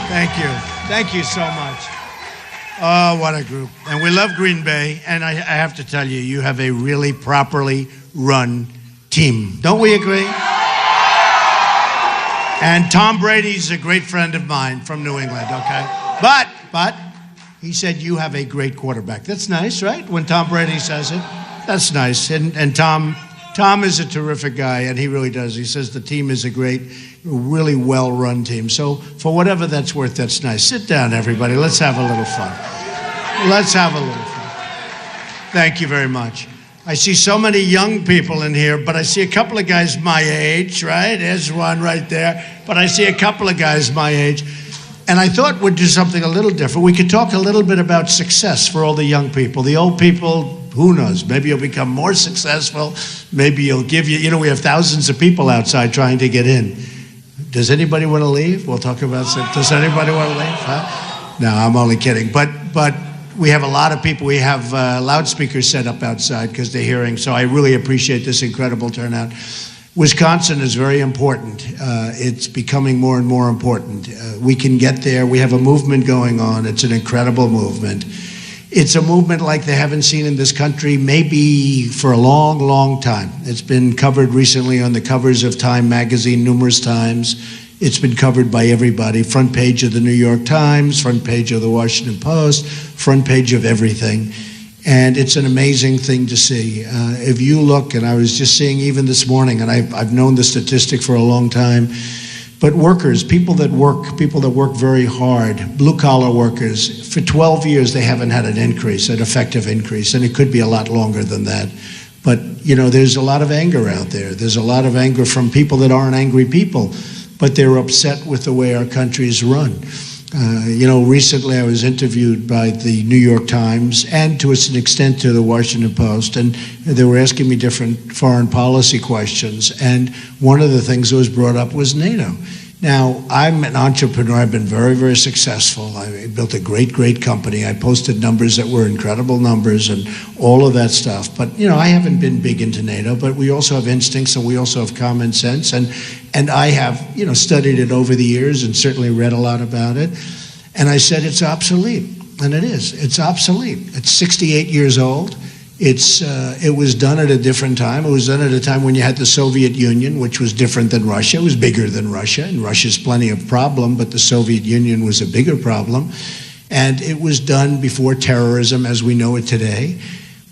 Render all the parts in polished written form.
Thank you. Thank you so much. Oh, what a group. And we love Green Bay. And I have to tell you, you have a really properly run team. Don't we agree? And Tom Brady's a great friend of mine from New England, okay? But he said you have a great quarterback. That's nice, right? When Tom Brady says it. That's nice. And Tom is a terrific guy, and he really does. He says the team is a great, really well-run team. So for whatever that's worth, that's nice. Sit down, everybody. Let's have a little fun. Let's have a little fun. Thank you very much. I see so many young people in here, but I see a couple of guys my age, right? There's one right there. But I see a couple of guys my age. And I thought we'd do something a little different. We could talk a little bit about success for all the young people. The old people, who knows? Maybe you'll become more successful. Maybe you'll give we have thousands of people outside trying to get in. Does anybody want to leave? We'll talk about that. Does anybody want to leave? Huh? No, I'm only kidding. But we have a lot of people. We have loudspeakers set up outside because they're hearing. So I really appreciate this incredible turnout. Wisconsin is very important. It's becoming more and more important. We can get there. We have a movement going on. It's an incredible movement. It's a movement like they haven't seen in this country maybe for a long, long time. It's been covered recently on the covers of Time magazine numerous times. It's been covered by everybody. Front page of the New York Times, front page of the Washington Post, front page of everything. And it's an amazing thing to see. If you look, and I was just seeing even this morning, and I've known the statistic for a long time, but workers, people that work very hard, blue-collar workers, for 12 years they haven't had an increase, an effective increase, and it could be a lot longer than that. But, there's a lot of anger out there. There's a lot of anger from people that aren't angry people, but they're upset with the way our country is run. Recently I was interviewed by the New York Times and to an extent to the Washington Post, and they were asking me different foreign policy questions, and one of the things that was brought up was NATO. Now, I'm an entrepreneur. I've been very, very successful. I built a great, great company. I posted numbers that were incredible numbers and all of that stuff. But, I haven't been big into NATO, but we also have instincts and we also have common sense. And I have, studied it over the years and certainly read a lot about it. And I said it's obsolete. And it is. It's obsolete. It's 68 years old. It was done at a different time. It was done at a time when you had the Soviet Union, which was different than Russia. It was bigger than Russia, and Russia's plenty of problem, but the Soviet Union was a bigger problem. And it was done before terrorism as we know it today.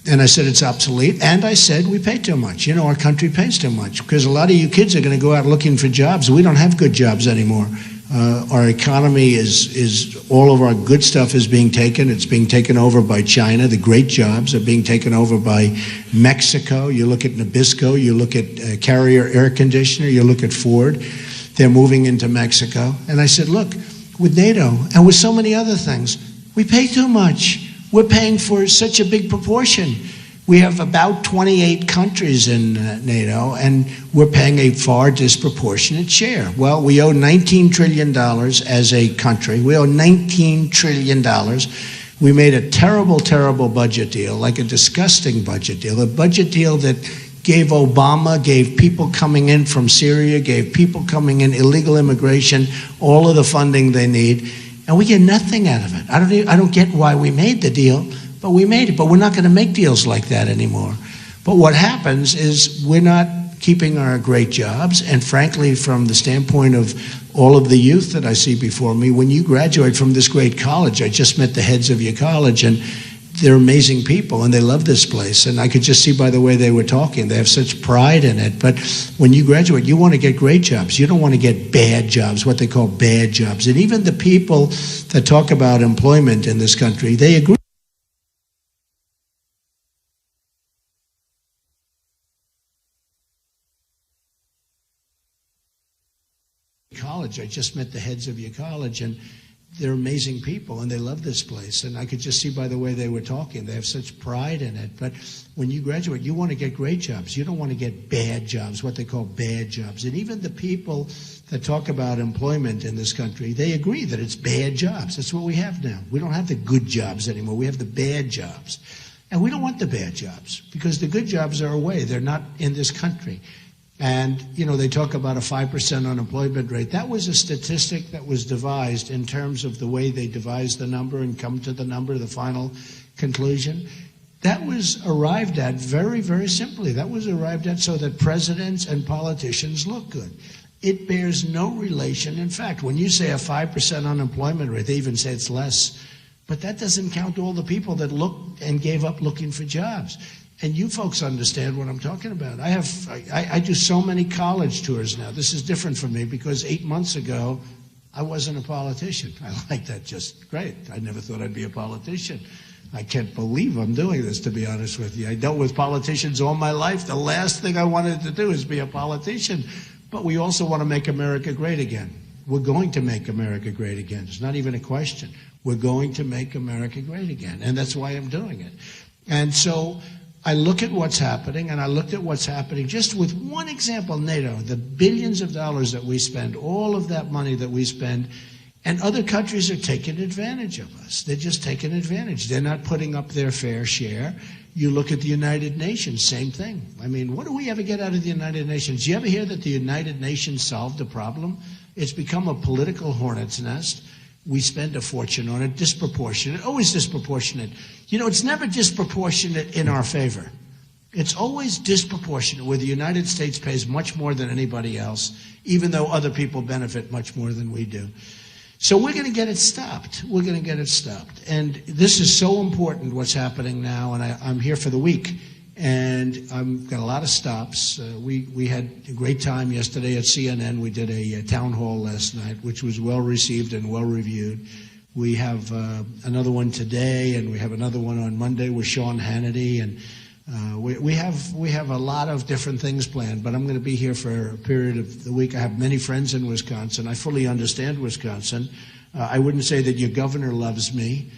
And I said it's obsolete, and I said we pay too much. Our country pays too much, because a lot of you kids are going to go out looking for jobs. We don't have good jobs anymore. Our economy is all of our good stuff is being taken. It's being taken over by China. The great jobs are being taken over by Mexico. You look at Nabisco, you look at Carrier Air Conditioner, you look at Ford. They're moving into Mexico. And I said, look, with NATO and with so many other things, we pay too much. We're paying for such a big proportion. We have about 28 countries in NATO, and we're paying a far disproportionate share. Well, we owe $19 trillion as a country. We owe $19 trillion. We made a terrible, terrible budget deal, like a disgusting budget deal, a budget deal that gave Obama, gave people coming in from Syria, gave people coming in, illegal immigration, all of the funding they need, and we get nothing out of it. I don't get why we made the deal, but we made it. But we're not going to make deals like that anymore. But what happens is we're not keeping our great jobs, and frankly, from the standpoint of all of the youth that I see before me, when you graduate from this great college, I just met the heads of your college, and they're amazing people, and they love this place. And I could just see by the way they were talking, they have such pride in it. But when you graduate, you want to get great jobs. You don't want to get bad jobs, what they call bad jobs. And even the people that talk about employment in this country, they agree. College, I just met the heads of your college, and they're amazing people, and they love this place. And I could just see by the way they were talking, they have such pride in it. But when you graduate, you want to get great jobs. You don't want to get bad jobs, what they call bad jobs. And even the people that talk about employment in this country, they agree that it's bad jobs. That's what we have now. We don't have the good jobs anymore. We have the bad jobs. And we don't want the bad jobs, because the good jobs are away. They're not in this country. And, they talk about a 5% unemployment rate. That was a statistic that was devised in terms of the way they devised the number and come to the number, the final conclusion. That was arrived at very, very simply. That was arrived at so that presidents and politicians look good. It bears no relation. In fact, when you say a 5% unemployment rate, they even say it's less. But that doesn't count all the people that looked and gave up looking for jobs. And you folks understand what I'm talking about. I do so many college tours now. This is different for me because 8 months ago, I wasn't a politician. I like that just great. I never thought I'd be a politician. I can't believe I'm doing this, to be honest with you. I dealt with politicians all my life. The last thing I wanted to do is be a politician. But we also want to make America great again. We're going to make America great again. It's not even a question. We're going to make America great again. And that's why I'm doing it. And so I look at what's happening, and I looked at what's happening just with one example, NATO, the billions of dollars that we spend, all of that money that we spend, and other countries are taking advantage of us. They're just taking advantage. They're not putting up their fair share. You look at the United Nations, same thing. I mean, what do we ever get out of the United Nations? Do you ever hear that the United Nations solved a problem? It's become a political hornet's nest. We spend a fortune on it, disproportionate, always disproportionate. It's never disproportionate in our favor. It's always disproportionate, where the United States pays much more than anybody else, even though other people benefit much more than we do. So we're going to get it stopped. We're going to get it stopped. And this is so important, what's happening now, and I'm here for the week. And I've got a lot of stops. We had a great time yesterday at CNN. We did a town hall last night, which was well received and well reviewed. We have another one today, and we have another one on Monday with Sean Hannity. And we have a lot of different things planned, but I'm going to be here for a period of the week. I have many friends in Wisconsin. I fully understand Wisconsin. I wouldn't say that your governor loves me.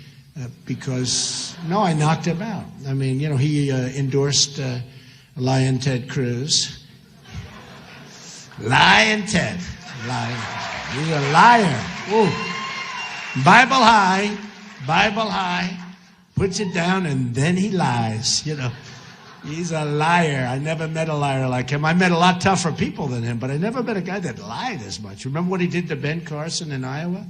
Because, no, I knocked him out. I mean, he endorsed Lion Ted Cruz. Lion Ted. He's a liar. Ooh. Bible high, puts it down, and then he lies. He's a liar. I never met a liar like him. I met a lot tougher people than him, but I never met a guy that lied as much. Remember what he did to Ben Carson in Iowa?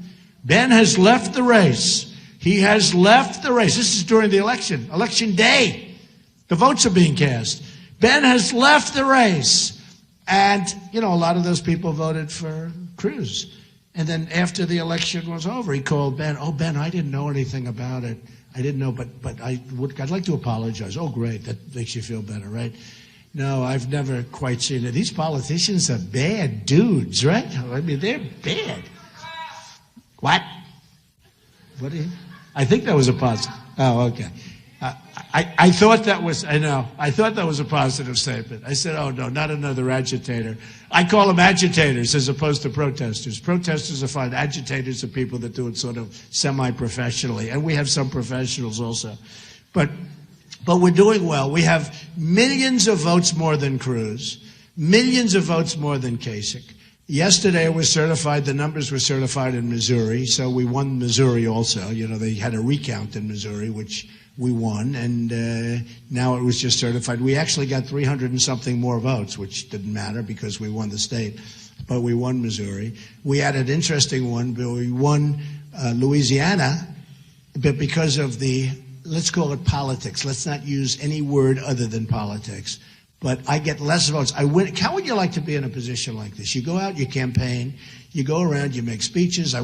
Ben has left the race. He has left the race. This is during the election day. The votes are being cast. Ben has left the race. And, a lot of those people voted for Cruz. And then after the election was over, he called Ben. Oh, Ben, I didn't know anything about it. I didn't know, but I'd like to apologize. Oh, great. That makes you feel better, right? No, I've never quite seen it. These politicians are bad dudes, right? I mean, they're bad. What? What did he? I think that was a positive. Oh, okay. I thought that was, I thought that was a positive statement. I said, oh, no, not another agitator. I call them agitators as opposed to protesters. Protesters are fine. Agitators are people that do it sort of semi-professionally. And we have some professionals also. But we're doing well. We have millions of votes more than Cruz, millions of votes more than Kasich. Yesterday it was certified, the numbers were certified in Missouri, so we won Missouri also. They had a recount in Missouri, which we won, and now it was just certified. We actually got 300 and something more votes, which didn't matter because we won the state, but we won Missouri. We had an interesting one, but we won Louisiana, but because of let's call it politics. Let's not use any word other than politics. But I get less votes. I win. How would you like to be in a position like this? You go out, you campaign, you go around, you make speeches. I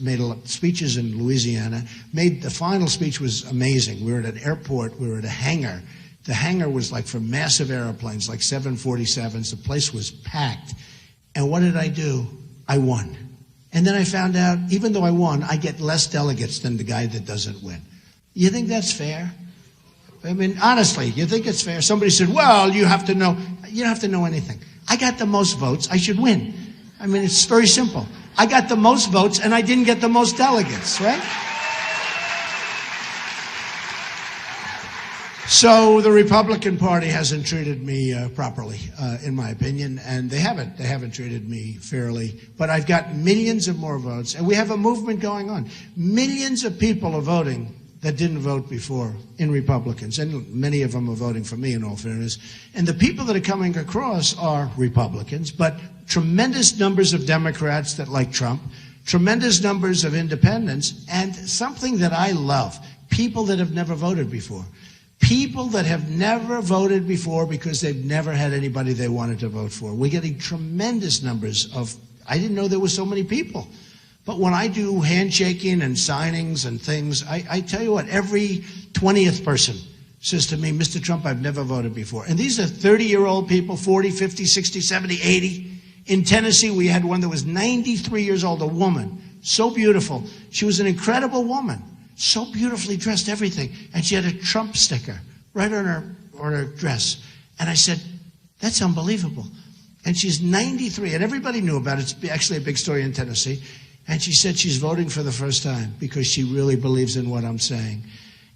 made speeches in Louisiana. The final speech was amazing. We were at an airport. We were at a hangar. The hangar was like for massive airplanes, like 747s. The place was packed. And what did I do? I won. And then I found out, even though I won, I get less delegates than the guy that doesn't win. You think that's fair? I mean, honestly, you think it's fair? Somebody said, well, you have to know. You don't have to know anything. I got the most votes. I should win. I mean, it's very simple. I got the most votes, and I didn't get the most delegates, right? So the Republican Party hasn't treated me properly, in my opinion, and they haven't treated me fairly. But I've got millions of more votes, and we have a movement going on. Millions of people are voting that didn't vote before in Republicans, and many of them are voting for me in all fairness. And the people that are coming across are Republicans, but tremendous numbers of Democrats that like Trump, tremendous numbers of independents, and something that I love, people that have never voted before. People that have never voted before because they've never had anybody they wanted to vote for. We're getting tremendous numbers of, I didn't know there were so many people. But when I do handshaking and signings and things, I tell you what, every 20th person says to me, Mr. Trump, I've never voted before. And these are 30-year-old people, 40, 50, 60, 70, 80. In Tennessee, we had one that was 93 years old, a woman, so beautiful. She was an incredible woman, so beautifully dressed, everything. And she had a Trump sticker right on her dress. And I said, that's unbelievable. And she's 93, and everybody knew about it. It's actually a big story in Tennessee. And she said she's voting for the first time because she really believes in what I'm saying.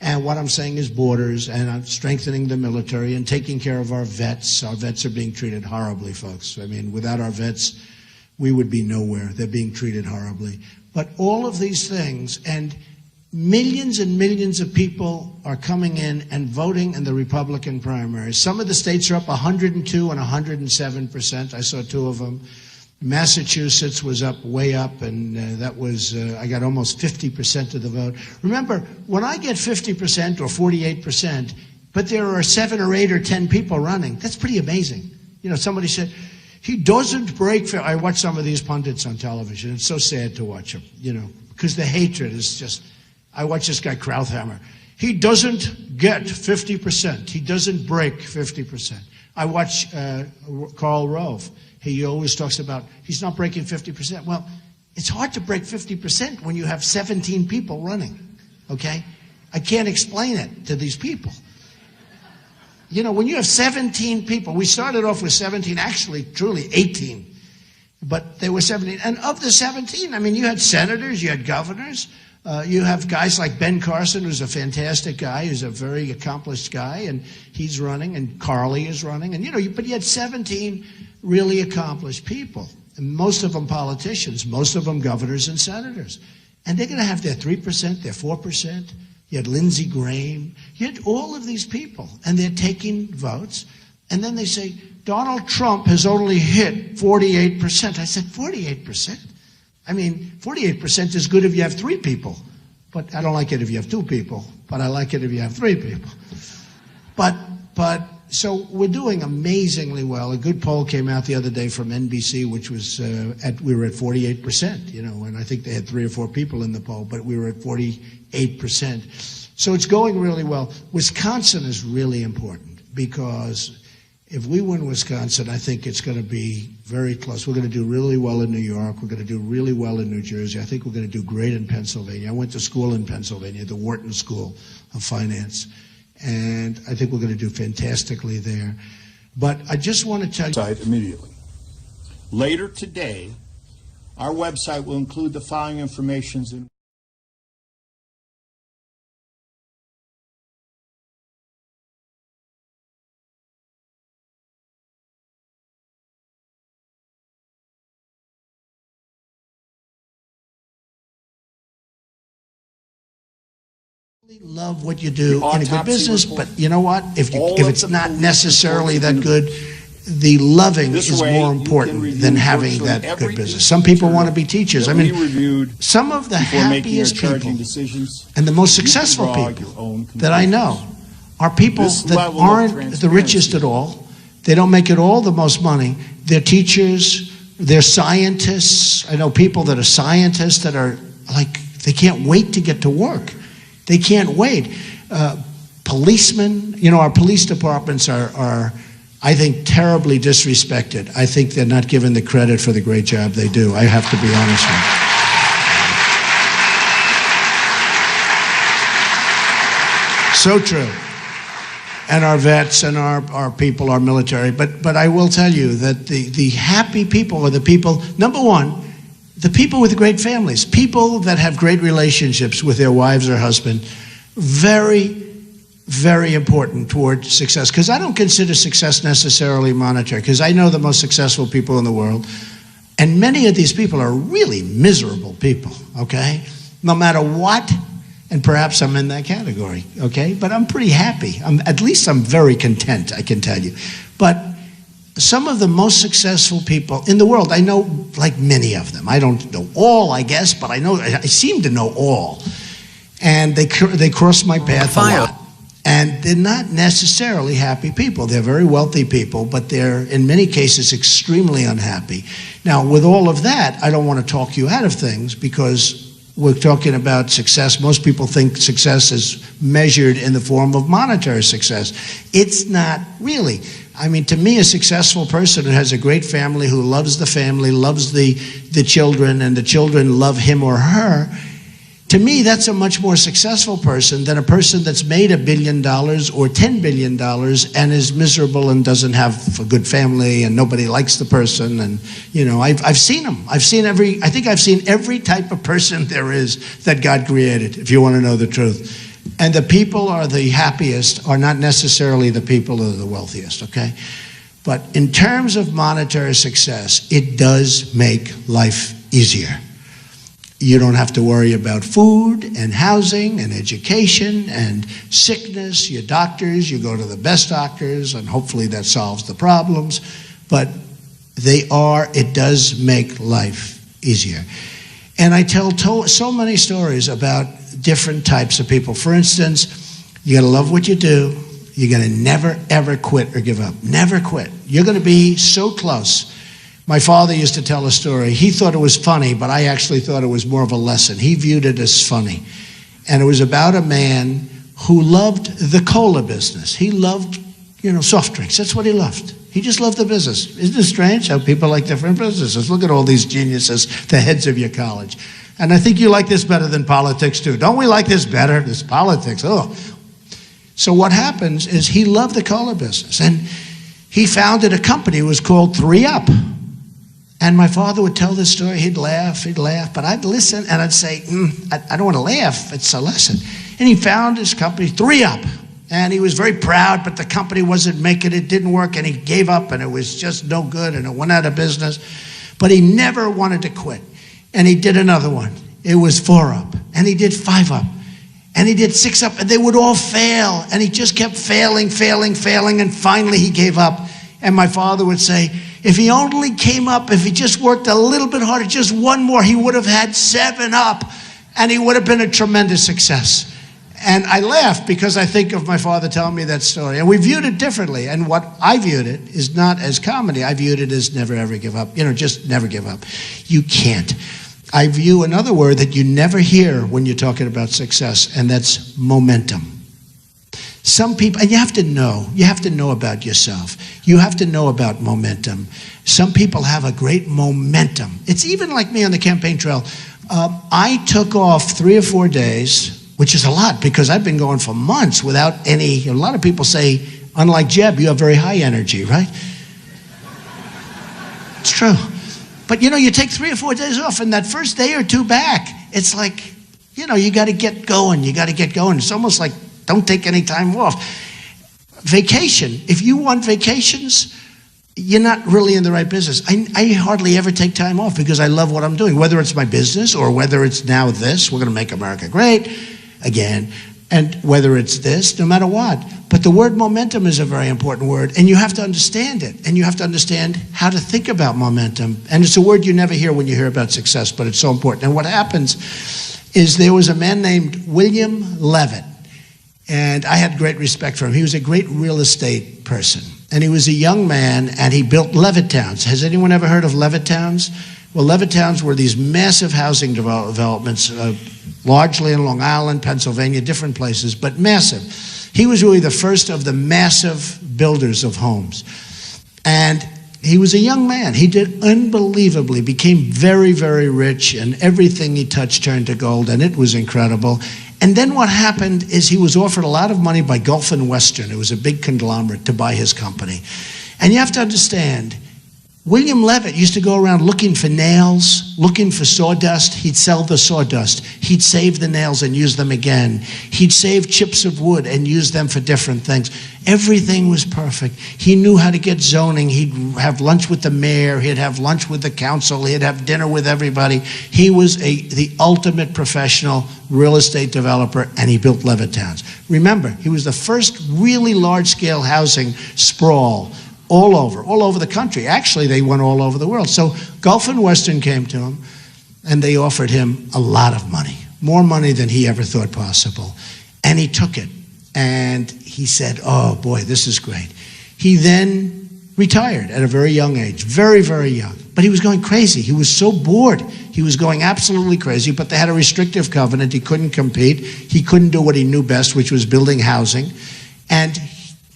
And what I'm saying is borders, and I'm strengthening the military and taking care of our vets. Our vets are being treated horribly, folks. I mean, without our vets, we would be nowhere. They're being treated horribly. But all of these things, and millions and millions of people are coming in and voting in the Republican primaries. Some of the states are up 102 and 107%. I saw two of them. Massachusetts was way up, and that was, I got almost 50% of the vote. Remember, when I get 50% or 48%, but there are 7 or 8 or 10 people running, that's pretty amazing. You know, somebody said, he doesn't break. I watch some of these pundits on television. It's so sad to watch them, you know, because the hatred is just, I watch this guy Krauthammer. He doesn't get 50%. He doesn't break 50%. I watch Karl Rove. He always talks about he's not breaking 50%. Well, it's hard to break 50% when you have 17 people running, okay? I can't explain it to these people. You know, when you have 17 people, we started off with 17, actually, truly 18, but there were 17. And of the 17, I mean, you had senators, you had governors, you have guys like Ben Carson, who's a fantastic guy, who's a very accomplished guy, and he's running, and Carly is running, and, you know, but you had 17 really accomplished people, and most of them politicians, most of them governors and senators. And they're going to have their 3%, their 4%. You had Lindsey Graham. You had all of these people, and they're taking votes. And then they say, Donald Trump has only hit 48%. I said, 48%? I mean, 48% is good if you have 3 people. But I don't like it if you have 2 people. But I like it if you have 3 people. So we're doing amazingly well. A good poll came out the other day from NBC, which was we were at 48%, you know, and I think they had 3 or 4 people in the poll, but we were at 48%. So it's going really well. Wisconsin is really important because if we win Wisconsin, I think it's going to be very close. We're going to do really well in New York. We're going to do really well in New Jersey. I think we're going to do great in Pennsylvania. I went to school in Pennsylvania, the Wharton School of Finance. And I think we're going to do fantastically there. But I just want to tell you... Immediately. Later today, our website will include the following information. Love what you do in a good business, but you know what? If it's not necessarily that good, the loving is more important than having that good business. Some people want to be teachers. I mean, some of the happiest people and the most successful people that I know are people that aren't the richest at all. They don't make it all the most money. They're teachers. They're scientists. I know people that are scientists that are like, they can't wait to get to work. They can't wait. Policemen, you know, our police departments are, I think, terribly disrespected. I think they're not given the credit for the great job they do. I have to be honest with you. So true. And our vets and our people, our military. But I will tell you that the happy people are the people, number one, the people with great families, people that have great relationships with their wives or husband, very, very important toward success. Because I don't consider success necessarily monetary, because I know the most successful people in the world, and many of these people are really miserable people, okay? No matter what, And perhaps I'm in that category, okay? But I'm pretty happy. At least I'm very content, I can tell you. But some of the most successful people in the world, I know like many of them. I don't know all, I guess, but I seem to know all. And they cross my path a lot. And they're not necessarily happy people. They're very wealthy people, but they're, in many cases, extremely unhappy. Now, with all of that, I don't want to talk you out of things because we're talking about success. Most people think success is measured in the form of monetary success. It's not really. I mean, to me, a successful person who has a great family, who loves the family, loves the children, and the children love him or her, to me, that's a much more successful person than a person that's made $1 billion or $10 billion and is miserable and doesn't have a good family and nobody likes the person. And, you know, I've seen them. I think I've seen every type of person there is that God created, if you want to know the truth. And the people are the happiest are not necessarily the people who are the wealthiest, okay? But in terms of monetary success, it does make life easier. You don't have to worry about food and housing and education and sickness. Your doctors, you go to the best doctors, and hopefully that solves the problems. But it does make life easier. And I tell so many stories about different types of people. For instance, you got to love what you do. You're going to never, ever quit or give up. Never quit. You're going to be so close. My father used to tell a story. He thought it was funny, but I actually thought it was more of a lesson. He viewed it as funny. And it was about a man who loved the cola business. He loved, soft drinks. That's what he loved. He just loved the business. Isn't it strange how people like different businesses? Look at all these geniuses, the heads of your college. And I think you like this better than politics, too. Don't we like this better? This politics, oh. So what happens is he loved the cola business. And he founded a company. It was called 3-Up. And my father would tell this story, he'd laugh, but I'd listen and I'd say, I don't want to laugh, it's a lesson. And he found his company, 3-Up, and he was very proud, but the company wasn't making it, didn't work, and he gave up, and it was just no good, and it went out of business. But he never wanted to quit. And he did another one. It was 4-Up, and he did 5-Up, and he did 6-Up, and they would all fail, and he just kept failing, and finally he gave up. And my father would say, if he only came up, if he just worked a little bit harder, just one more, he would have had 7-Up, and he would have been a tremendous success. And I laugh because I think of my father telling me that story. And we viewed it differently. And what I viewed it is not as comedy. I viewed it as never, ever give up. Just never give up. You can't. I view another word that you never hear when you're talking about success, and that's momentum. Some people, and you have to know about yourself. You have to know about momentum. Some people have a great momentum. It's even like me on the campaign trail. I took off 3 or 4 days, which is a lot because I've been going for months without a lot of people say, unlike Jeb, you have very high energy, right? It's true. But you take 3 or 4 days off, and that first day or two back, it's like, you got to get going. It's almost like, don't take any time off. Vacation. If you want vacations, you're not really in the right business. I hardly ever take time off because I love what I'm doing, whether it's my business or whether it's now this. We're going to make America great again. And whether it's this, no matter what. But the word momentum is a very important word, and you have to understand it. And you have to understand how to think about momentum. And it's a word you never hear when you hear about success, but it's so important. And what happens is there was a man named William Levitt. And I had great respect for him. He was a great real estate person. And he was a young man, and he built Levittowns. Has anyone ever heard of Levittowns? Well, Levittowns were these massive housing developments, largely in Long Island, Pennsylvania, different places, but massive. He was really the first of the massive builders of homes. And he was a young man. He did unbelievably, became very, very rich, and everything he touched turned to gold, and it was incredible. And then what happened is he was offered a lot of money by Gulf and Western. It was a big conglomerate to buy his company. And you have to understand, William Levitt used to go around looking for nails, looking for sawdust. He'd sell the sawdust. He'd save the nails and use them again. He'd save chips of wood and use them for different things. Everything was perfect. He knew how to get zoning. He'd have lunch with the mayor. He'd have lunch with the council. He'd have dinner with everybody. He was the ultimate professional real estate developer, and he built Levittowns. Remember, he was the first really large-scale housing sprawl all over the country. Actually, they went all over the world. So Gulf and Western came to him, and they offered him a lot of money, more money than he ever thought possible. And he took it, and he said, oh boy, this is great. He then retired at a very young age, very, very young. But he was going crazy. He was so bored. He was going absolutely crazy, but they had a restrictive covenant. He couldn't compete. He couldn't do what he knew best, which was building housing. And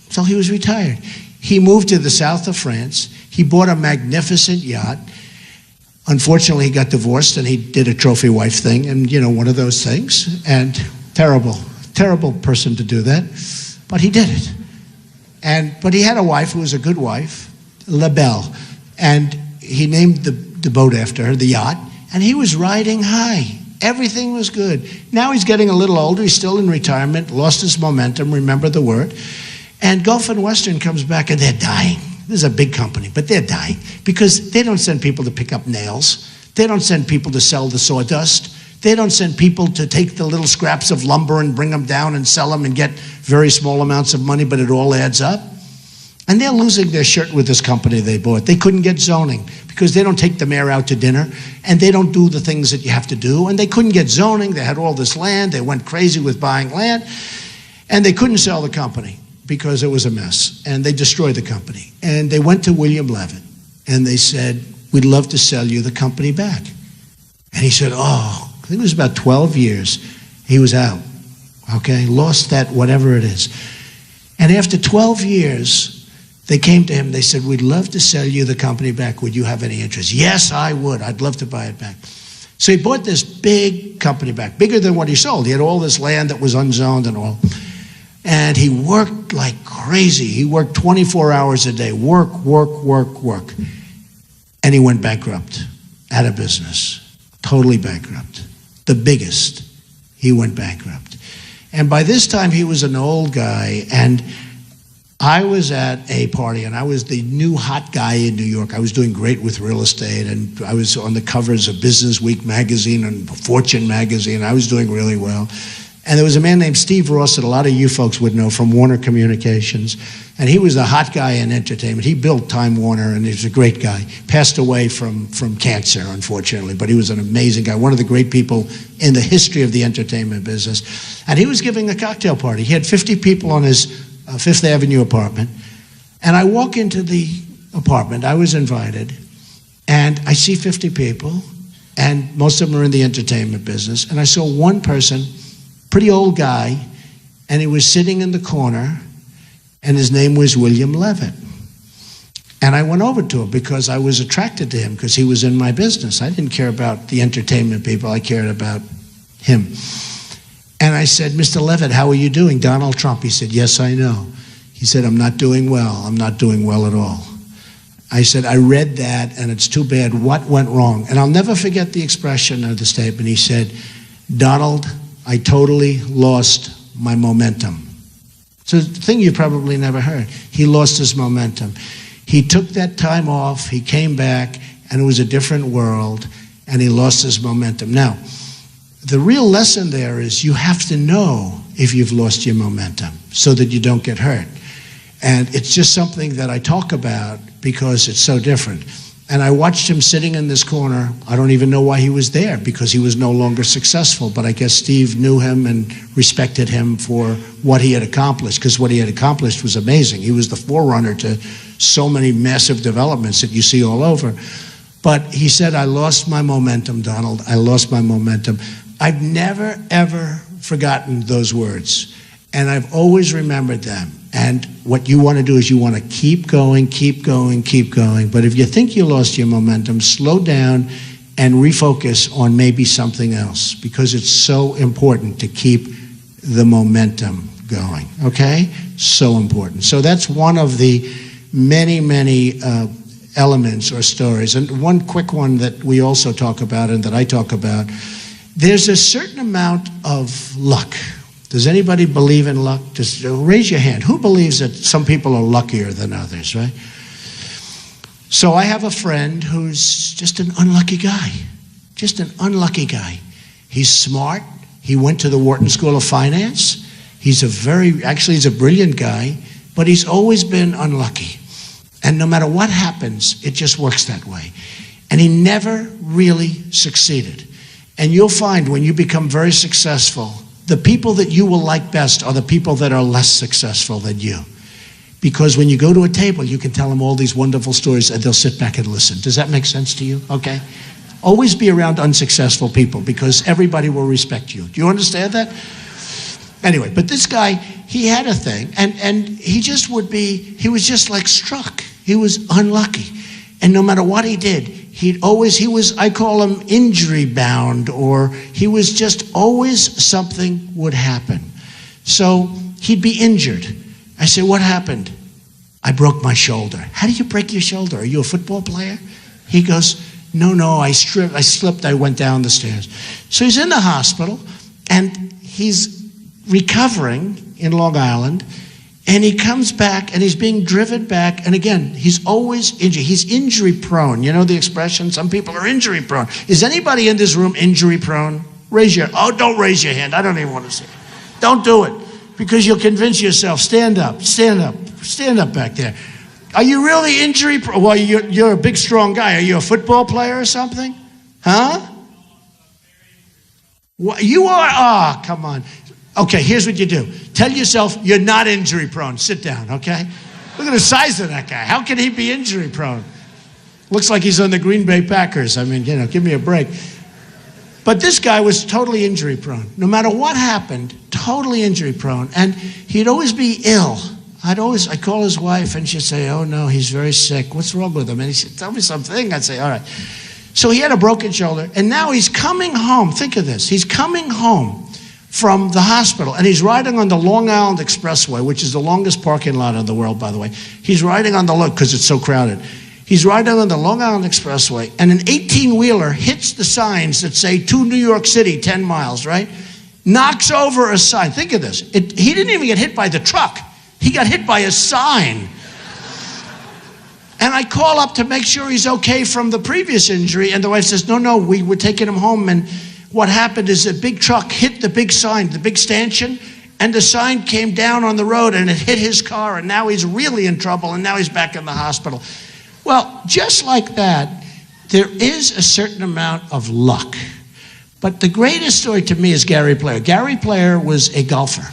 so he was retired. He moved to the south of France. He bought a magnificent yacht. Unfortunately, he got divorced, and he did a trophy wife thing, and, you know, one of those things. And terrible person to do that. But he did it. But he had a wife who was a good wife, La Belle. And he named the boat after her, the yacht. And he was riding high. Everything was good. Now he's getting a little older. He's still in retirement, lost his momentum, remember the word. And Gulf and Western comes back, and they're dying. This is a big company, but they're dying because they don't send people to pick up nails. They don't send people to sell the sawdust. They don't send people to take the little scraps of lumber and bring them down and sell them and get very small amounts of money, but it all adds up. And they're losing their shirt with this company they bought. They couldn't get zoning because they don't take the mayor out to dinner, and they don't do the things that you have to do. And they couldn't get zoning. They had all this land. They went crazy with buying land, and they couldn't sell the company because it was a mess, and they destroyed the company. And they went to William Levitt, and they said, we'd love to sell you the company back. And he said, oh, I think it was about 12 years. He was out, okay? Lost that whatever it is. And after 12 years, they came to him. They said, we'd love to sell you the company back. Would you have any interest? Yes, I would. I'd love to buy it back. So he bought this big company back, bigger than what he sold. He had all this land that was unzoned and all. And he worked like crazy. He worked 24 hours a day, work. And he went bankrupt, out of business, totally bankrupt. The biggest, he went bankrupt. And by this time, he was an old guy, and I was at a party, and I was the new hot guy in New York. I was doing great with real estate, and I was on the covers of Business Week magazine and Fortune magazine. I was doing really well. And there was a man named Steve Ross that a lot of you folks would know from Warner Communications. And he was the hot guy in entertainment. He built Time Warner, and he was a great guy. Passed away from cancer, unfortunately, but he was an amazing guy, one of the great people in the history of the entertainment business. And he was giving a cocktail party. He had 50 people on his Fifth Avenue apartment. And I walk into the apartment. I was invited. And I see 50 people, and most of them are in the entertainment business. And I saw one person, pretty old guy, and he was sitting in the corner, and his name was William Levitt. And I went over to him because I was attracted to him because he was in my business. I didn't care about the entertainment people. I cared about him. And I said, Mr. Levitt, how are you doing? Donald Trump. He said, yes, I know. He said, I'm not doing well. I'm not doing well at all. I said, I read that, and it's too bad. What went wrong? And I'll never forget the expression of the statement. He said, Donald, I totally lost my momentum. It's a thing you probably never heard. He lost his momentum. He took that time off, he came back, and it was a different world, and he lost his momentum. Now, the real lesson there is you have to know if you've lost your momentum so that you don't get hurt. And it's just something that I talk about because it's so different. And I watched him sitting in this corner. I don't even know why he was there because he was no longer successful. But I guess Steve knew him and respected him for what he had accomplished, because what he had accomplished was amazing. He was the forerunner to so many massive developments that you see all over. But he said, I lost my momentum, Donald. I lost my momentum. I've never, ever forgotten those words. And I've always remembered them. And what you want to do is you want to keep going. But if you think you lost your momentum, slow down and refocus on maybe something else, because it's so important to keep the momentum going, okay? So important. So that's one of the many elements or stories. And one quick one that we also talk about and that I talk about, there's a certain amount of luck. Does anybody believe in luck? Just raise your hand. Who believes that some people are luckier than others, right? So I have a friend who's just an unlucky guy. Just an unlucky guy. He's smart. He went to the Wharton School of Finance. He's he's a brilliant guy, but he's always been unlucky. And no matter what happens, it just works that way. And he never really succeeded. And you'll find when you become very successful, the people that you will like best are the people that are less successful than you. Because when you go to a table, you can tell them all these wonderful stories and they'll sit back and listen. Does that make sense to you? Okay? Always be around unsuccessful people because everybody will respect you. Do you understand that? Anyway, but this guy, he had a thing, and he was just like struck. He was unlucky. And no matter what he did, I call him injury bound, or he was just always something would happen. So he'd be injured. I say, what happened? I broke my shoulder. How do you break your shoulder? Are you a football player? He goes, no, I slipped, I went down the stairs. So he's in the hospital, and he's recovering in Long Island, and he comes back, and he's being driven back, and again, he's always injured. He's injury prone. You know the expression? Some people are injury prone. Is anybody in this room injury prone? Don't raise your hand. I don't even want to see it. Don't do it, because you'll convince yourself. Stand up back there. Are you really injury prone? Well, you're a big, strong guy. Are you a football player or something? Huh? What, you are? Ah, come on. Okay, here's what you do. Tell yourself you're not injury prone. Sit down, okay? Look at the size of that guy. How can he be injury prone? Looks like he's on the Green Bay Packers. I mean, give me a break. But this guy was totally injury prone. No matter what happened, totally injury prone. And he'd always be ill. I'd call his wife and she'd say, oh no, he's very sick. What's wrong with him? And he said, tell me something. I'd say, all right. So he had a broken shoulder, and now he's coming home. Think of this. He's coming home from the hospital, and he's riding on the Long Island Expressway, which is the longest parking lot in the world, by the way. He's riding on because it's so crowded. He's riding on the Long Island Expressway, and an 18-wheeler hits the signs that say, to New York City, 10 miles, right? Knocks over a sign. Think of this. He didn't even get hit by the truck. He got hit by a sign. And I call up to make sure he's okay from the previous injury, and the wife says, no, we were taking him home, and what happened is a big truck hit the big sign, the big stanchion, and the sign came down on the road and it hit his car, and now he's really in trouble, and now he's back in the hospital. Well, just like that, there is a certain amount of luck. But the greatest story to me is Gary Player. Gary Player was a golfer,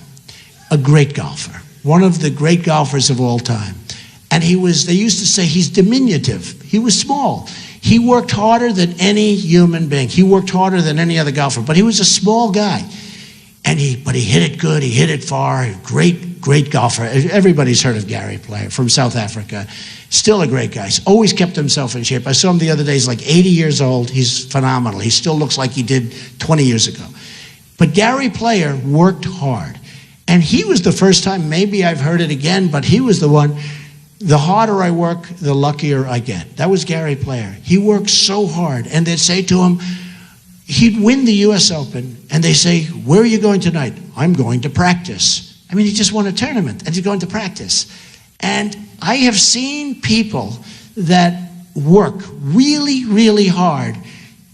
a great golfer, one of the great golfers of all time. And they used to say he's diminutive. He was small. He worked harder than any human being. He worked harder than any other golfer, but he was a small guy. But he hit it good, he hit it far, great golfer. Everybody's heard of Gary Player from South Africa. Still a great guy. He's always kept himself in shape. I saw him the other day, he's like 80 years old. He's phenomenal. He still looks like he did 20 years ago. But Gary Player worked hard. And he was the first time, maybe I've heard it again, but he was the one. The harder I work, the luckier I get. That was Gary Player. He worked so hard. And they'd say to him, he'd win the U.S. Open, and they say, where are you going tonight? I'm going to practice. I mean, he just won a tournament, and he's going to practice. And I have seen people that work really, really hard.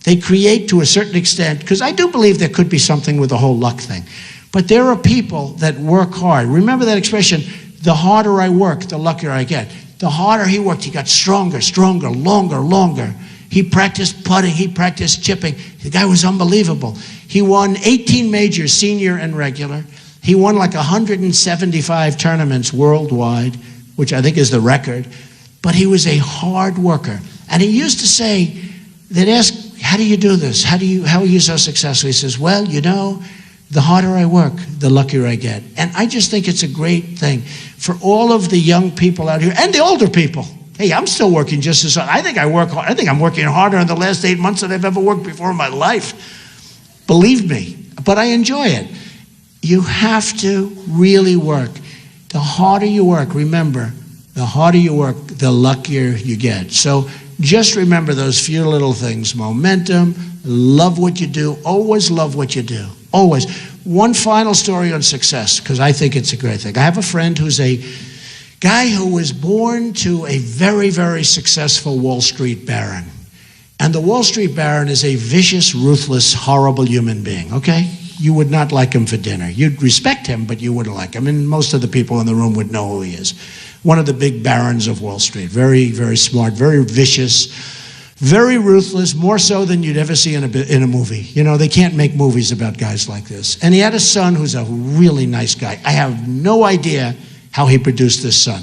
They create to a certain extent, because I do believe there could be something with the whole luck thing. But there are people that work hard. Remember that expression, the harder I work, the luckier I get. The harder he worked, he got stronger, longer. He practiced putting, he practiced chipping. The guy was unbelievable. He won 18 majors, senior and regular. He won like 175 tournaments worldwide, which I think is the record. But he was a hard worker. And he used to say, they'd ask, how do you do this? How are you so successful? He says, well, the harder I work, the luckier I get. And I just think it's a great thing for all of the young people out here and the older people. Hey, I'm still working just as hard. I think I work hard. I think I'm working harder in the last 8 months than I've ever worked before in my life. Believe me, but I enjoy it. You have to really work. The harder you work, remember, The harder you work, the luckier you get. So just remember those few little things. Momentum, love what you do, always love what you do, always. One final story on success, because I think it's a great thing. I have a friend who's a guy who was born to a very, very successful Wall Street baron. And the Wall Street baron is a vicious, ruthless, horrible human being, okay? You would not like him for dinner. You'd respect him, but you wouldn't like him. And most of the people in the room would know who he is. One of the big barons of Wall Street. Very, very smart, very vicious, very ruthless, more so than you'd ever see in a movie. You know, they can't make movies about guys like this. And he had a son who's a really nice guy. I have no idea how he produced this son.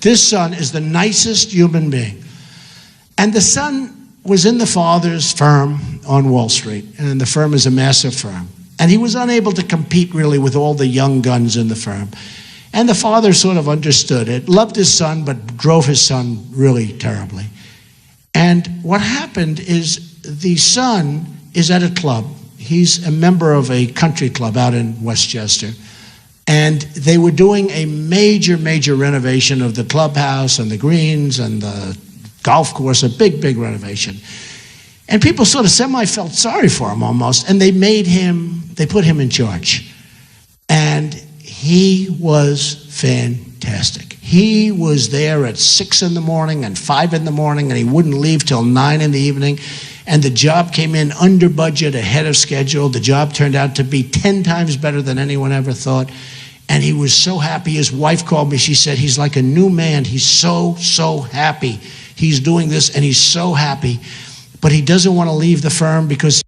This son is the nicest human being. And the son was in the father's firm on Wall Street, and the firm is a massive firm. And he was unable to compete really with all the young guns in the firm. And the father sort of understood it, loved his son, but drove his son really terribly. And what happened is the son is at a club. He's a member of a country club out in Westchester. And they were doing a major, major renovation of the clubhouse and the greens and the golf course, a big, big renovation. And people sort of semi-felt sorry for him almost, and they put him in charge. And he was fantastic. He was there at 6 in the morning and 5 in the morning, and he wouldn't leave till 9 in the evening. And the job came in under budget, ahead of schedule. The job turned out to be 10 times better than anyone ever thought. And he was so happy. His wife called me. She said, he's like a new man. He's so, so happy. He's doing this, and he's so happy. But he doesn't want to leave the firm because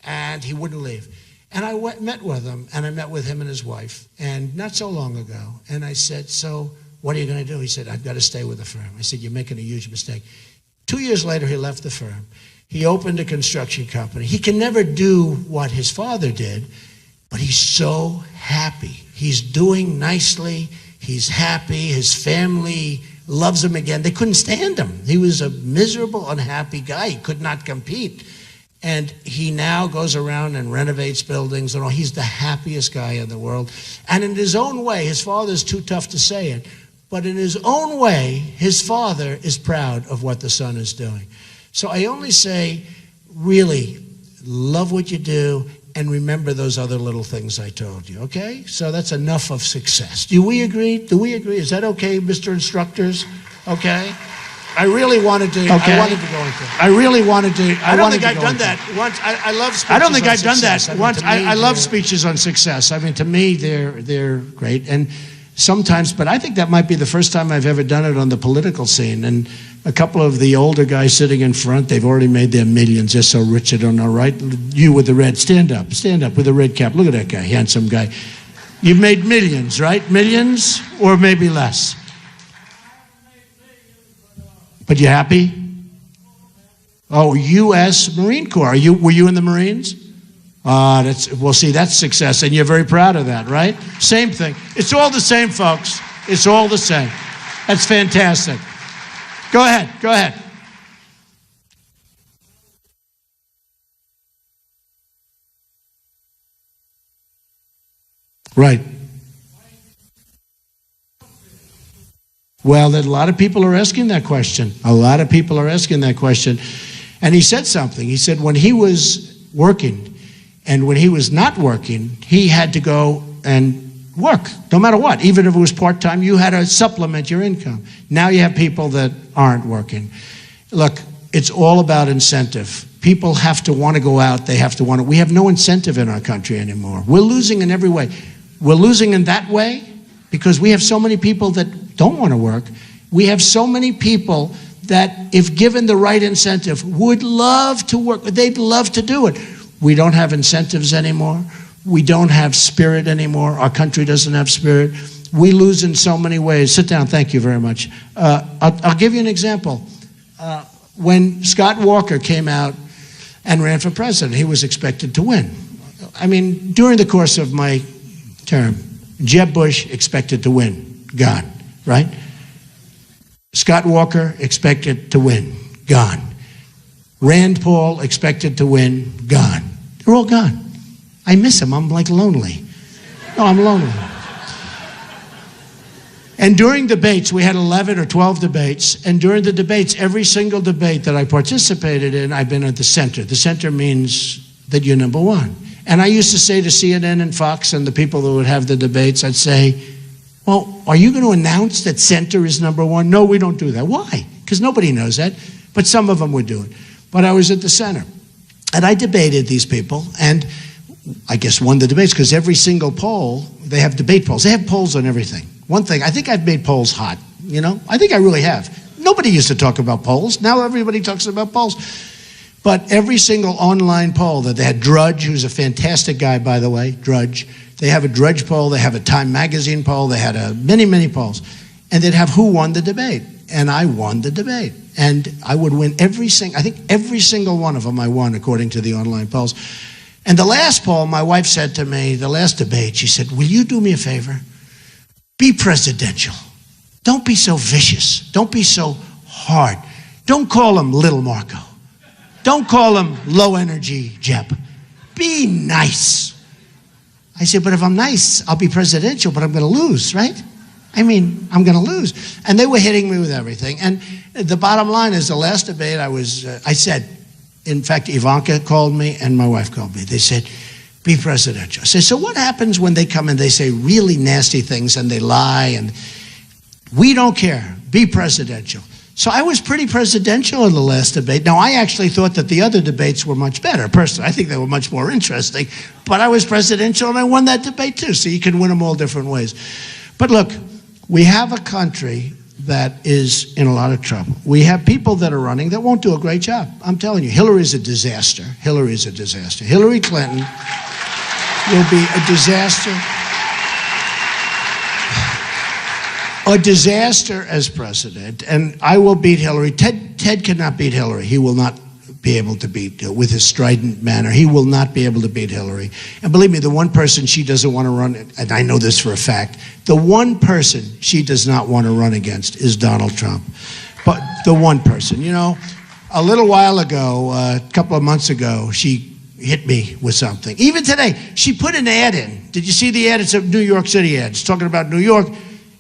and he wouldn't leave. And I met with him, and I met with him and his wife, and not so long ago. And I said, so what are you going to do? He said, I've got to stay with the firm. I said, you're making a huge mistake. 2 years later, he left the firm. He opened a construction company. He can never do what his father did, but he's so happy. He's doing nicely. He's happy. His family loves him again. They couldn't stand him. He was a miserable, unhappy guy. He could not compete. And he now goes around and renovates buildings and all. He's the happiest guy in the world. And in his own way, his father's too tough to say it, but in his own way, his father is proud of what the son is doing. So I only say, really, love what you do and remember those other little things I told you, okay? So that's enough of success. Do we agree? Do we agree? Is that okay, Mr. Instructors? Okay? I really wanted to. Okay. I wanted to go into it. I really wanted to. I don't think I've done that once. I love speeches. I don't think I've done that once. I love speeches on success. I mean, to me, they're great. And sometimes, but I think that might be the first time I've ever done it on the political scene. And a couple of the older guys sitting in front, they've already made their millions. They're so rich, they don't know, right? You with the red, stand up with the red cap. Look at that guy, handsome guy. You've made millions, right? Millions, or maybe less. But you happy? Oh, U.S. Marine Corps. Were you in the Marines? Well, see, that's success, and you're very proud of that, right? Same thing. It's all the same, folks. It's all the same. That's fantastic. Go ahead. Go ahead. Right. Well, a lot of people are asking that question. A lot of people are asking that question. And he said something. He said when he was working and when he was not working, he had to go and work, no matter what. Even if it was part-time, you had to supplement your income. Now you have people that aren't working. Look, it's all about incentive. People have to want to go out. They have to want to. We have no incentive in our country anymore. We're losing in every way. We're losing in that way because we have so many people that don't want to work. We have so many people that, if given the right incentive, would love to work. They'd love to do it. We don't have incentives anymore. We don't have spirit anymore. Our country doesn't have spirit. We lose in so many ways. Sit down. Thank you very much. I'll give you an example. When Scott Walker came out and ran for president, he was expected to win. I mean, during the course of my term, Jeb Bush expected to win. Gone. Right? Scott Walker expected to win. Gone. Rand Paul expected to win. Gone. They're all gone. I miss him. I'm like lonely. No, I'm lonely. And during debates, we had 11 or 12 debates, and during the debates, every single debate that I participated in, I've been at the center. The center means that you're number one. And I used to say to CNN and Fox and the people that would have the debates, I'd say, well, are you going to announce that center is number one? No, we don't do that. Why? Because nobody knows that, but some of them would do it. But I was at the center, and I debated these people, and I guess won the debates, because every single poll, they have debate polls. They have polls on everything. One thing, I think I've made polls hot, you know? I think I really have. Nobody used to talk about polls. Now everybody talks about polls. But every single online poll that they had, Drudge, who's a fantastic guy, by the way, Drudge. They have a Drudge poll, they have a Time Magazine poll, they had many, many polls. And they'd have who won the debate. And I won the debate. And I would win I think every single one of them I won, according to the online polls. And the last poll, my wife said to me, the last debate, she said, will you do me a favor? Be presidential. Don't be so vicious. Don't be so hard. Don't call him Little Marco. Don't call him low energy Jeb. Be nice. I said, but if I'm nice, I'll be presidential, but I'm going to lose, right? I mean, I'm going to lose. And they were hitting me with everything. And the bottom line is, the last debate I said, in fact, Ivanka called me and my wife called me. They said, be presidential. I said, so what happens when they come and they say really nasty things and they lie and we don't care, be presidential. So I was pretty presidential in the last debate. Now, I actually thought that the other debates were much better. Personally, I think they were much more interesting. But I was presidential and I won that debate too. So you can win them all different ways. But look, we have a country that is in a lot of trouble. We have people that are running that won't do a great job. I'm telling you, Hillary's a disaster. Hillary's a disaster. Hillary Clinton will be a disaster. A disaster as president, and I will beat Hillary. Ted cannot beat Hillary. He will not be able to beat, with his strident manner, he will not be able to beat Hillary. And believe me, the one person she doesn't want to run, and I know this for a fact, the one person she does not want to run against is Donald Trump. But the one person, you know, a little while ago, a couple of months ago, she hit me with something. Even today, she put an ad in. Did you see the ad? It's a New York City ad. It's talking about New York,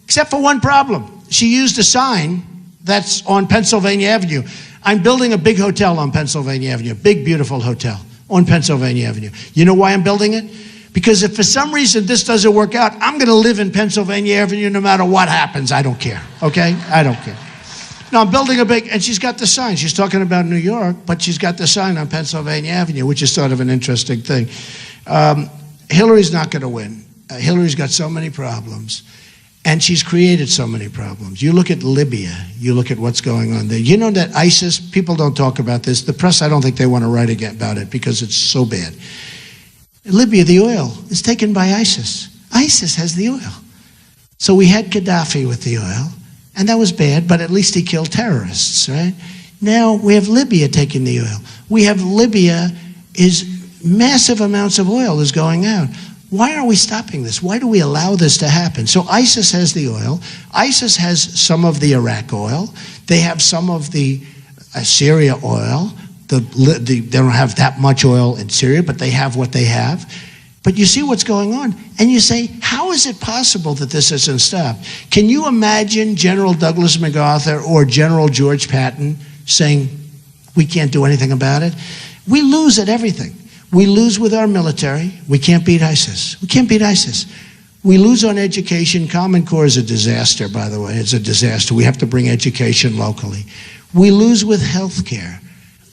except for one problem. She used a sign that's on Pennsylvania Avenue. I'm building a big hotel on Pennsylvania Avenue, a big, beautiful hotel on Pennsylvania Avenue. You know why I'm building it? Because if for some reason this doesn't work out, I'm going to live in Pennsylvania Avenue no matter what happens. I don't care, okay? I don't care. No, I'm building a big, and she's got the sign. She's talking about New York, but she's got the sign on Pennsylvania Avenue, which is sort of an interesting thing. Hillary's not going to win. Hillary's got so many problems. And she's created so many problems. You look at Libya, you look at what's going on there. You know that ISIS, people don't talk about this. The press, I don't think they want to write again about it because it's so bad. In Libya, the oil is taken by ISIS. ISIS has the oil. So we had Gaddafi with the oil, and that was bad, but at least he killed terrorists, right? Now we have Libya taking the oil. We have Libya is massive amounts of oil is going out. Why are we stopping this? Why do we allow this to happen? So ISIS has the oil. ISIS has some of the Iraq oil. They have some of the Syria oil. They don't have that much oil in Syria, but they have what they have. But you see what's going on, and you say, how is it possible that this isn't stopped? Can you imagine General Douglas MacArthur or General George Patton saying, we can't do anything about it? We lose at everything. We lose with our military. We can't beat ISIS. We can't beat ISIS. We lose on education. Common Core is a disaster, by the way. It's a disaster. We have to bring education locally. We lose with health care.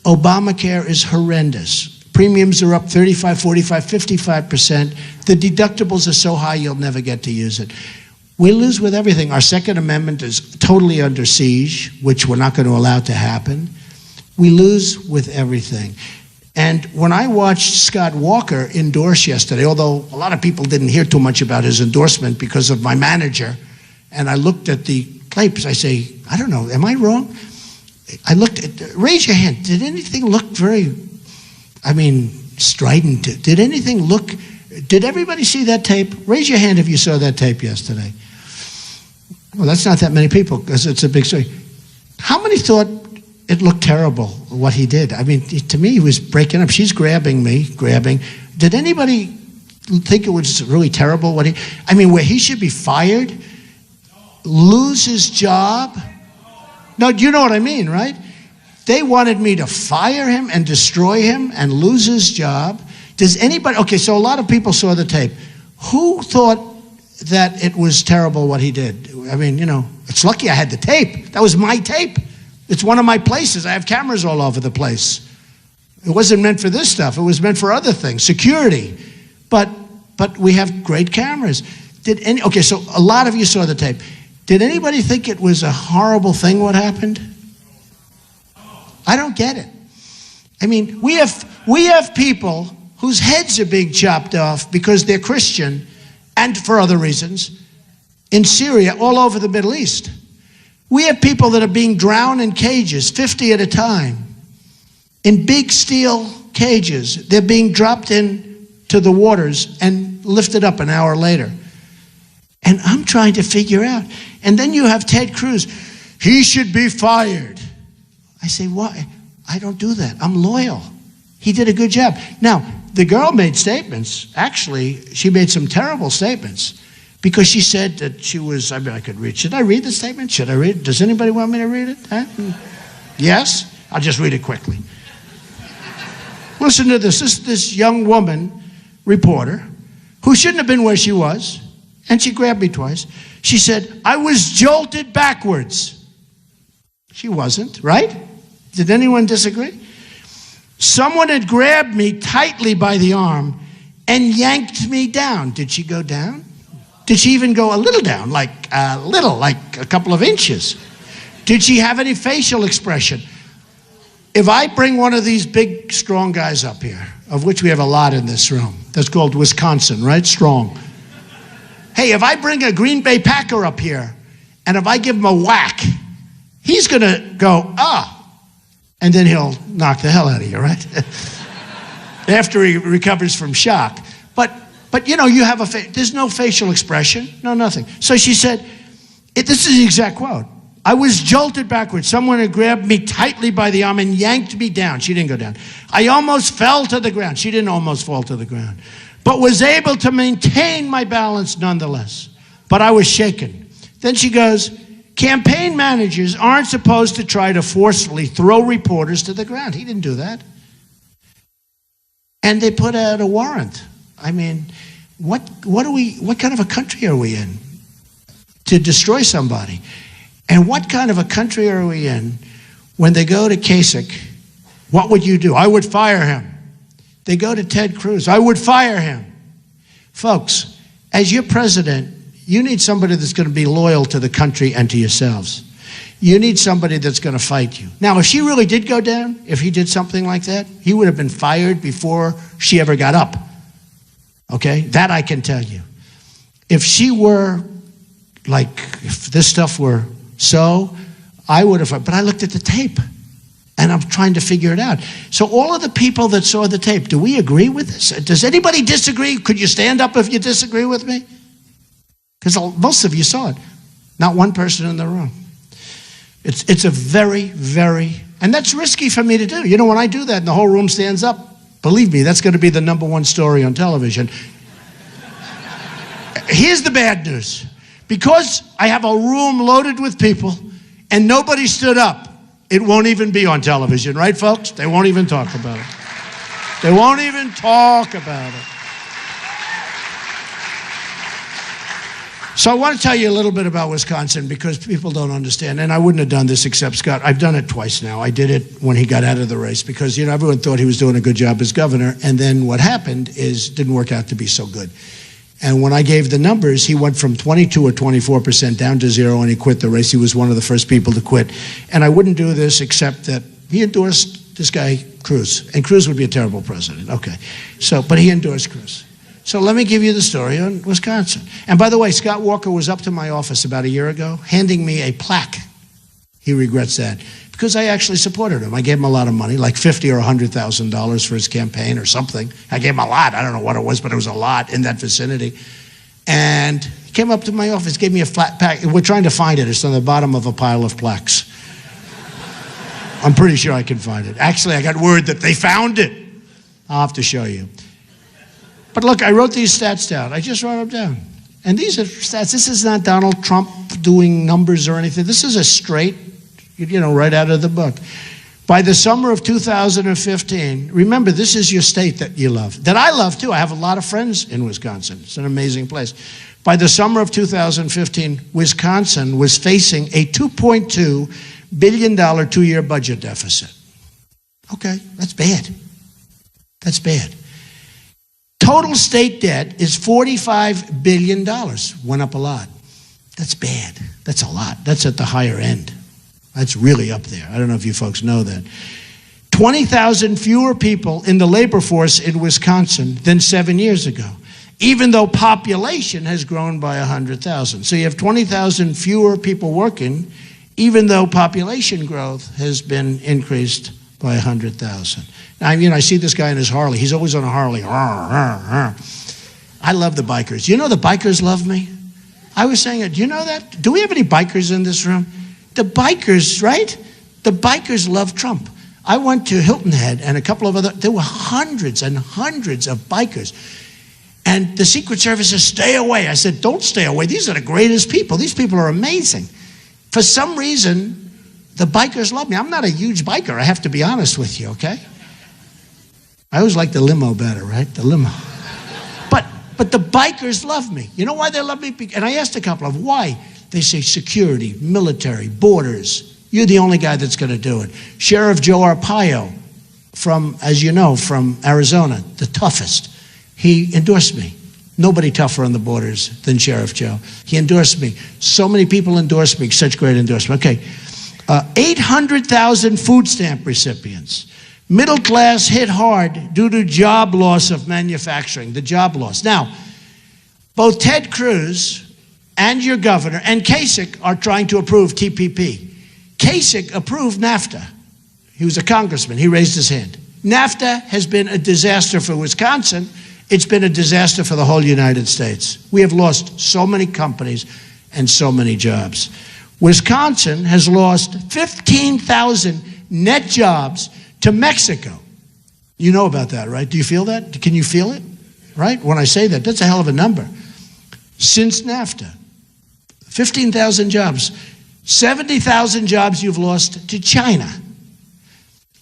Obamacare is horrendous. Premiums are up 35, 45, 55%. The deductibles are so high you'll never get to use it. We lose with everything. Our Second Amendment is totally under siege, which we're not going to allow to happen. We lose with everything. And when I watched Scott Walker endorse yesterday, although a lot of people didn't hear too much about his endorsement because of my manager, and I looked at the clips, I say, I don't know, am I wrong? I looked at, raise your hand, did anything look very, strident? Did anything look, did everybody see that tape? Raise your hand if you saw that tape yesterday. Well, that's not that many people because it's a big story. How many thought it looked terrible, what he did? I mean, to me, he was breaking up. She's grabbing me. Did anybody think it was really terrible where he should be fired, lose his job? No, you know what I mean, right? They wanted me to fire him and destroy him and lose his job. Does anybody, okay, so a lot of people saw the tape. Who thought that it was terrible what he did? I mean, it's lucky I had the tape. That was my tape. It's one of my places. I have cameras all over the place. It wasn't meant for this stuff. It was meant for other things, security. But we have great cameras. Okay, so a lot of you saw the tape. Did anybody think it was a horrible thing what happened? I don't get it. I mean, we have people whose heads are being chopped off because they're Christian and for other reasons in Syria, all over the Middle East. We have people that are being drowned in cages, 50 at a time, in big steel cages. They're being dropped into the waters and lifted up an hour later. And I'm trying to figure out. And then you have Ted Cruz. He should be fired. I say, why? I don't do that. I'm loyal. He did a good job. Now, the girl made statements. Actually, she made some terrible statements because she said that she was, I could read. Should I read the statement? Should I read it? Does anybody want me to read it? Huh? Yes? I'll just read it quickly. Listen to this. This young woman, reporter, who shouldn't have been where she was, and she grabbed me twice. She said, I was jolted backwards. She wasn't, right? Did anyone disagree? Someone had grabbed me tightly by the arm and yanked me down. Did she go down? Did she even go a little down, like a couple of inches? Did she have any facial expression? If I bring one of these big, strong guys up here, of which we have a lot in this room, that's called Wisconsin, right? Strong. Hey, if I bring a Green Bay Packer up here, and if I give him a whack, he's going to go, and then he'll knock the hell out of you, right? After he recovers from shock. But you have there's no facial expression, no nothing. So she said, this is the exact quote. I was jolted backwards. Someone had grabbed me tightly by the arm and yanked me down. She didn't go down. I almost fell to the ground. She didn't almost fall to the ground, but was able to maintain my balance nonetheless. But I was shaken. Then she goes, campaign managers aren't supposed to try to forcefully throw reporters to the ground. He didn't do that. And they put out a warrant. I mean, what kind of a country are we in to destroy somebody? And what kind of a country are we in when they go to Kasich? What would you do? I would fire him. They go to Ted Cruz. I would fire him. Folks, as your president, you need somebody that's going to be loyal to the country and to yourselves. You need somebody that's going to fight you. Now, if she really did go down, if he did something like that, he would have been fired before she ever got up. Okay? That I can tell you. If she were, if this stuff were so, I would have, but I looked at the tape. And I'm trying to figure it out. So all of the people that saw the tape, do we agree with this? Does anybody disagree? Could you stand up if you disagree with me? Because most of you saw it. Not one person in the room. It's a very, very, and that's risky for me to do. When I do that and the whole room stands up, believe me, that's going to be the #1 story on television. Here's the bad news. Because I have a room loaded with people and nobody stood up, it won't even be on television, right, folks? They won't even talk about it. They won't even talk about it. So I want to tell you a little bit about Wisconsin because people don't understand. And I wouldn't have done this except Scott. I've done it twice now. I did it when he got out of the race because, everyone thought he was doing a good job as governor. And then what happened is didn't work out to be so good. And when I gave the numbers, he went from 22 or 24% down to 0, and he quit the race. He was one of the first people to quit. And I wouldn't do this except that he endorsed this guy, Cruz. And Cruz would be a terrible president. Okay. But he endorsed Cruz. So let me give you the story on Wisconsin. And by the way, Scott Walker was up to my office about a year ago, handing me a plaque. He regrets that. Because I actually supported him. I gave him a lot of money, like $50,000 or $100,000 for his campaign or something. I gave him a lot. I don't know what it was, but it was a lot in that vicinity. And he came up to my office, gave me a flat pack. We're trying to find it. It's on the bottom of a pile of plaques. I'm pretty sure I can find it. Actually, I got word that they found it. I'll have to show you. But look, I wrote these stats down. I just wrote them down. And these are stats. This is not Donald Trump doing numbers or anything. This is a straight, right out of the book. By the summer of 2015, remember, this is your state that you love, that I love too. I have a lot of friends in Wisconsin. It's an amazing place. By the summer of 2015, Wisconsin was facing a $2.2 billion two-year budget deficit. Okay, that's bad. That's bad. Total state debt is $45 billion. Went up a lot. That's bad. That's a lot. That's at the higher end. That's really up there. I don't know if you folks know that. 20,000 fewer people in the labor force in Wisconsin than 7 years ago, even though population has grown by 100,000. So you have 20,000 fewer people working, even though population growth has been increased by 100,000. Now, I see this guy in his Harley. He's always on a Harley. I love the bikers. You know the bikers love me? I was saying it. Do you know that? Do we have any bikers in this room? The bikers, right? The bikers love Trump. I went to Hilton Head and a couple of other, there were hundreds and hundreds of bikers. And the Secret Service says, stay away. I said, don't stay away. These are the greatest people. These people are amazing. For some reason, the bikers love me. I'm not a huge biker, I have to be honest with you, okay? I always like the limo better, right? The limo. But the bikers love me. You know why they love me? And I asked a couple of them, why? They say security, military, borders. You're the only guy that's going to do it. Sheriff Joe Arpaio, as you know, from Arizona, the toughest. He endorsed me. Nobody tougher on the borders than Sheriff Joe. He endorsed me. So many people endorsed me. Such great endorsement. Okay. 800,000 food stamp recipients. Middle class hit hard due to job loss of manufacturing, the job loss. Now, both Ted Cruz and your governor and Kasich are trying to approve TPP. Kasich approved NAFTA. He was a congressman. He raised his hand. NAFTA has been a disaster for Wisconsin. It's been a disaster for the whole United States. We have lost so many companies and so many jobs. Wisconsin has lost 15,000 net jobs to Mexico. You know about that, right? Do you feel that? Can you feel it? Right? When I say that, that's a hell of a number. Since NAFTA, 15,000 jobs. 70,000 jobs you've lost to China.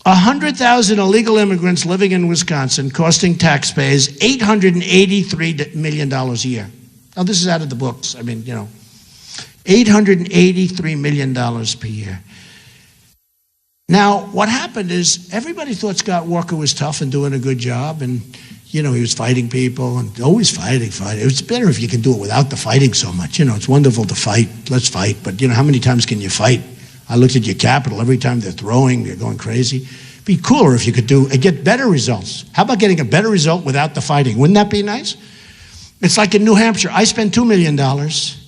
100,000 illegal immigrants living in Wisconsin, costing taxpayers $883 million a year. Now, this is out of the books. $883 million per year. Now, what happened is everybody thought Scott Walker was tough and doing a good job, and he was fighting people and always fighting. It's better if you can do it without the fighting so much. It's wonderful to fight. Let's fight. But, how many times can you fight? I looked at your Capitol. Every time they're throwing, you're going crazy. It'd be cooler if you could get better results. How about getting a better result without the fighting? Wouldn't that be nice? It's like in New Hampshire. I spent $2 million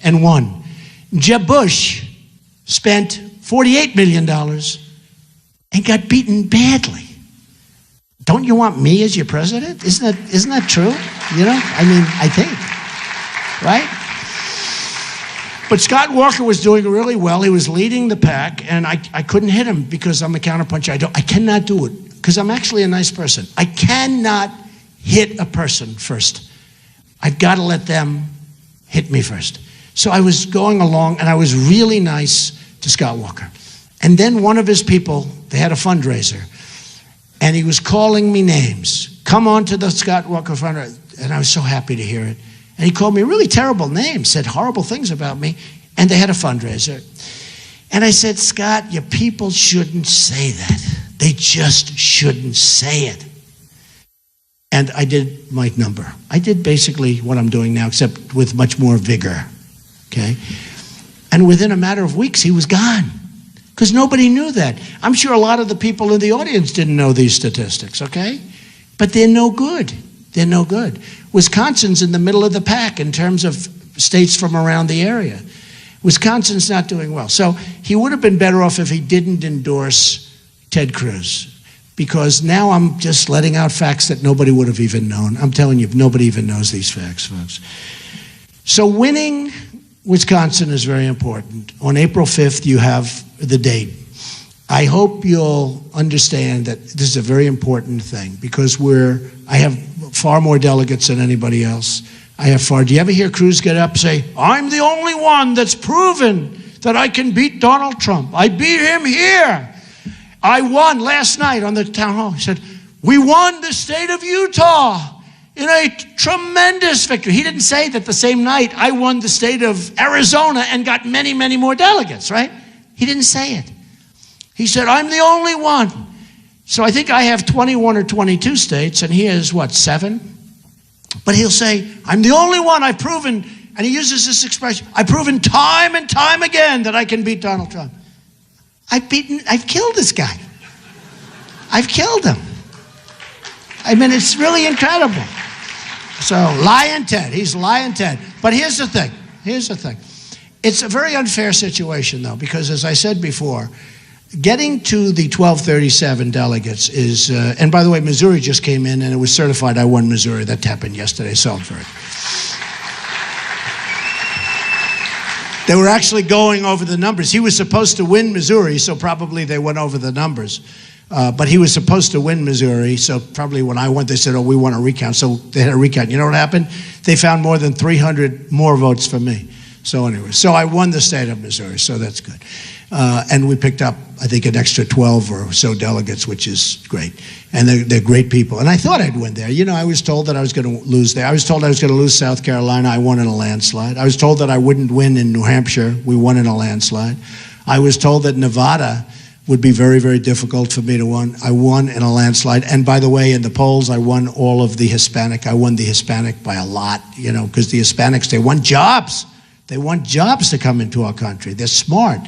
and won. Jeb Bush spent $48 million and got beaten badly. Don't you want me as your president? Isn't that true? I think, right? But Scott Walker was doing really well. He was leading the pack, and I couldn't hit him because I'm a counterpuncher. I cannot do it because I'm actually a nice person. I cannot hit a person first. I've got to let them hit me first. So I was going along, and I was really nice to Scott Walker. And then one of his people, they had a fundraiser, and he was calling me names. Come on to the Scott Walker fundraiser. And I was so happy to hear it. And he called me a really terrible name, said horrible things about me, and they had a fundraiser. And I said, Scott, your people shouldn't say that. They just shouldn't say it. And I did my number. I did basically what I'm doing now, except with much more vigor, okay? And within a matter of weeks, he was gone, because nobody knew that. I'm sure a lot of the people in the audience didn't know these statistics, okay? But they're no good. They're no good. Wisconsin's in the middle of the pack in terms of states from around the area. Wisconsin's not doing well. So he would have been better off if he didn't endorse Ted Cruz, because now I'm just letting out facts that nobody would have even known. I'm telling you, nobody even knows these facts, folks. So winning Wisconsin is very important. On April 5th, you have the date. I hope you'll understand that this is a very important thing because I have far more delegates than anybody else. Do you ever hear Cruz get up and say, I'm the only one that's proven that I can beat Donald Trump. I beat him here. I won last night on the town hall. He said, we won the state of Utah in a tremendous victory. He didn't say that the same night I won the state of Arizona and got many, many more delegates, right? He didn't say it. He said, I'm the only one. So I think I have 21 or 22 states, and he has, 7? But he'll say, I'm the only one. I've proven, and he uses this expression, I've proven time and time again that I can beat Donald Trump. I've killed this guy. I've killed him. I mean, it's really incredible. So, Lion Ted, he's Lion Ted. But here's the thing. It's a very unfair situation, though, because as I said before, getting to the 1237 delegates is, and by the way, Missouri just came in and it was certified I won Missouri. That happened yesterday, so I'm very. They were actually going over the numbers. He was supposed to win Missouri, so probably they went over the numbers. But he was supposed to win Missouri, so probably when I went, they said, we want a recount. So they had a recount. You know what happened? They found more than 300 more votes for me. So anyway, so I won the state of Missouri, so that's good. And we picked up, I think, an extra 12 or so delegates, which is great. And they're great people. And I thought I'd win there. You know, I was told that I was going to lose there. I was told I was going to lose South Carolina. I won in a landslide. I was told that I wouldn't win in New Hampshire. We won in a landslide. I was told that Nevada would be very, very difficult for me to win. I won in a landslide. And by the way, in the polls, I won all of the Hispanic. I won the Hispanic by a lot, you know, because the Hispanics, they want jobs. They want jobs to come into our country. They're smart.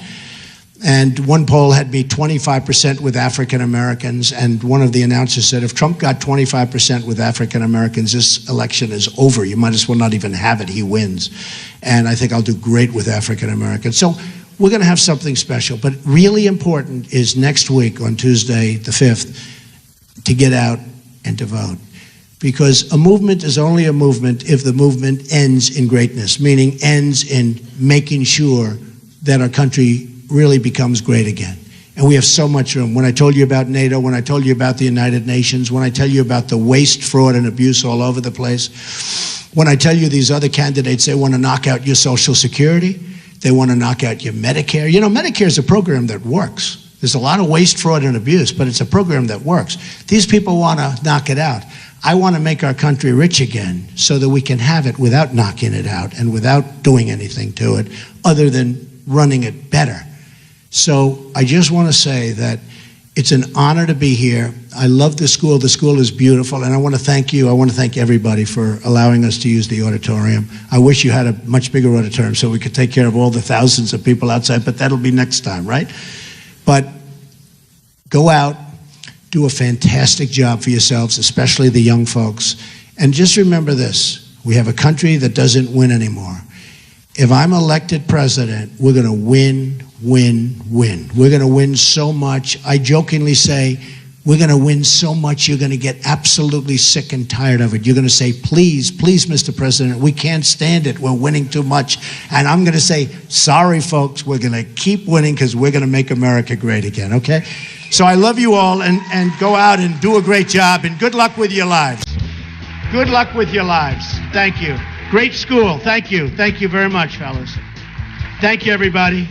And one poll had me 25% with African Americans, and one of the announcers said, if Trump got 25% with African Americans, this election is over. You might as well not even have it. He wins. And I think I'll do great with African Americans. So we're going to have something special. But really important is next week on Tuesday, the 5th, to get out and to vote. Because a movement is only a movement if the movement ends in greatness, meaning ends in making sure that our country really becomes great again. And we have so much room. When I told you about NATO, when I told you about the United Nations, when I tell you about the waste, fraud, and abuse all over the place, when I tell you these other candidates, they want to knock out your Social Security, they want to knock out your Medicare. You know, Medicare is a program that works. There's a lot of waste, fraud, and abuse, but it's a program that works. These people want to knock it out. I want to make our country rich again so that we can have it without knocking it out and without doing anything to it other than running it better. So I just want to say that it's an honor to be here. I love the school. The school is beautiful, and I want to thank you. I want to thank everybody for allowing us to use the auditorium. I wish you had a much bigger auditorium so we could take care of all the thousands of people outside, but that'll be next time, right? But go out, do a fantastic job for yourselves, especially the young folks. And just remember this, we have a country that doesn't win anymore. If I'm elected president, we're going to win, win, win. We're going to win so much. I jokingly say, we're going to win so much you're going to get absolutely sick and tired of it. You're going to say, please, please, Mr. President, we can't stand it. We're winning too much. And I'm going to say, sorry, folks, we're going to keep winning because we're going to make America great again, okay? So I love you all, and go out and do a great job, and good luck with your lives. Good luck with your lives. Thank you. Great school. Thank you. Thank you very much, fellas. Thank you, everybody.